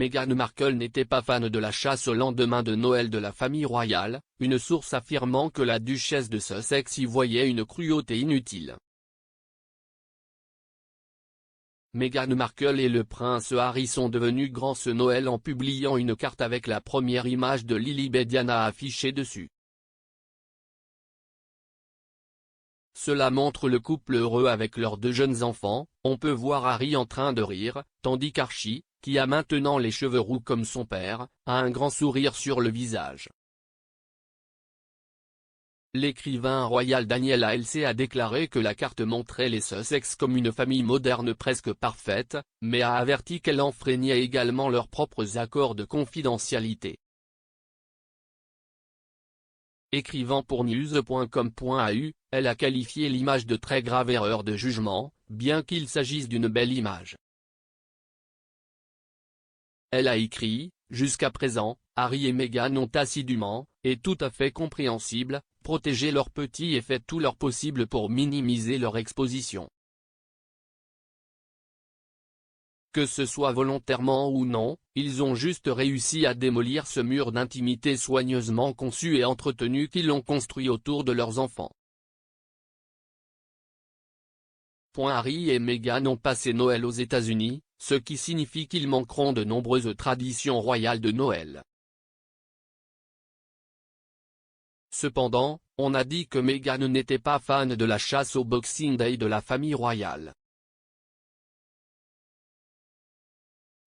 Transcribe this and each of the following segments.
Meghan Markle n'était pas fan de la chasse au lendemain de Noël de la famille royale, une source affirmant que la duchesse de Sussex y voyait une cruauté inutile. Meghan Markle et le prince Harry sont devenus grands ce Noël en publiant une carte avec la première image de Lilibet Diana affichée dessus. Cela montre le couple heureux avec leurs 2 jeunes enfants. On peut voir Harry en train de rire, tandis qu'Archie, qui a maintenant les cheveux roux comme son père, a un grand sourire sur le visage. L'écrivain royal Daniel Halsey a déclaré que la carte montrait les Sussex comme une famille moderne presque parfaite, mais a averti qu'elle enfreignait également leurs propres accords de confidentialité. Écrivant pour news.com.au, elle a qualifié l'image de très grave erreur de jugement, bien qu'il s'agisse d'une belle image. Elle a écrit, jusqu'à présent, Harry et Meghan ont assidûment, et tout à fait compréhensible, protégé leurs petits et fait tout leur possible pour minimiser leur exposition. Que ce soit volontairement ou non, ils ont juste réussi à démolir ce mur d'intimité soigneusement conçu et entretenu qu'ils ont construit autour de leurs enfants. Harry et Meghan ont passé Noël aux États-Unis, ce qui signifie qu'ils manqueront de nombreuses traditions royales de Noël. Cependant, on a dit que Meghan n'était pas fan de la chasse au Boxing Day de la famille royale.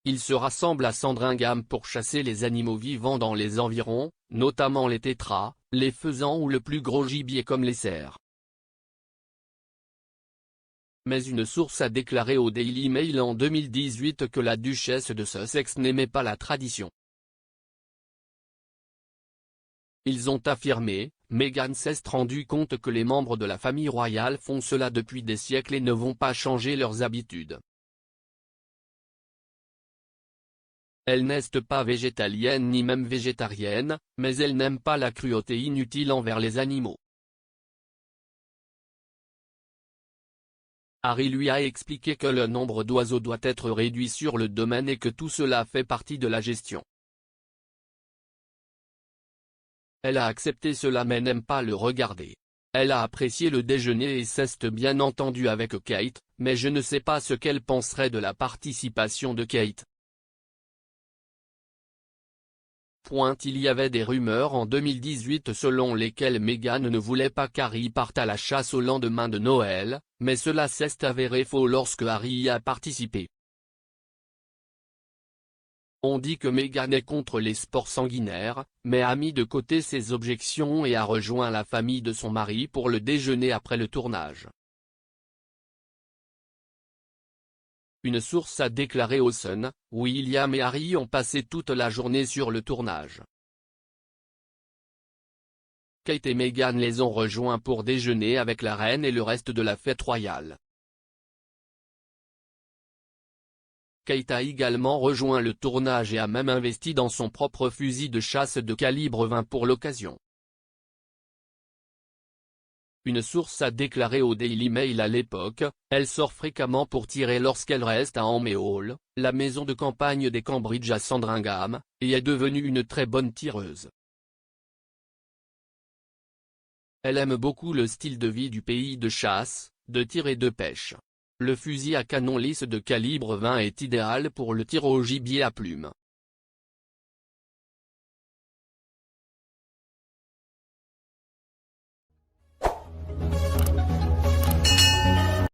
Ils se rassemblent à Sandringham pour chasser les animaux vivants dans les environs, notamment les tétras, les faisans ou le plus gros gibier comme les cerfs. Mais une source a déclaré au Daily Mail en 2018 que la duchesse de Sussex n'aimait pas la tradition. Ils ont affirmé, Meghan s'est rendu compte que les membres de la famille royale font cela depuis des siècles et ne vont pas changer leurs habitudes. Elle n'est pas végétalienne ni même végétarienne, mais elle n'aime pas la cruauté inutile envers les animaux. Harry lui a expliqué que le nombre d'oiseaux doit être réduit sur le domaine et que tout cela fait partie de la gestion. Elle a accepté cela mais n'aime pas le regarder. Elle a apprécié le déjeuner et s'est bien entendue avec Kate, mais je ne sais pas ce qu'elle penserait de la participation de Kate. Il y avait des rumeurs en 2018 selon lesquelles Meghan ne voulait pas qu'Harry parte à la chasse au lendemain de Noël, mais cela s'est avéré faux lorsque Harry y a participé. On dit que Meghan est contre les sports sanguinaires, mais a mis de côté ses objections et a rejoint la famille de son mari pour le déjeuner après le tournage. Une source a déclaré au Sun, William et Harry ont passé toute la journée sur le tournage. Kate et Meghan les ont rejoints pour déjeuner avec la reine et le reste de la fête royale. Kate a également rejoint le tournage et a même investi dans son propre fusil de chasse de calibre 20 pour l'occasion. Une source a déclaré au Daily Mail à l'époque, elle sort fréquemment pour tirer lorsqu'elle reste à Hammeay Hall, la maison de campagne des Cambridge à Sandringham, et est devenue une très bonne tireuse. Elle aime beaucoup le style de vie du pays de chasse, de tir et de pêche. Le fusil à canon lisse de calibre 20 est idéal pour le tir au gibier à plumes.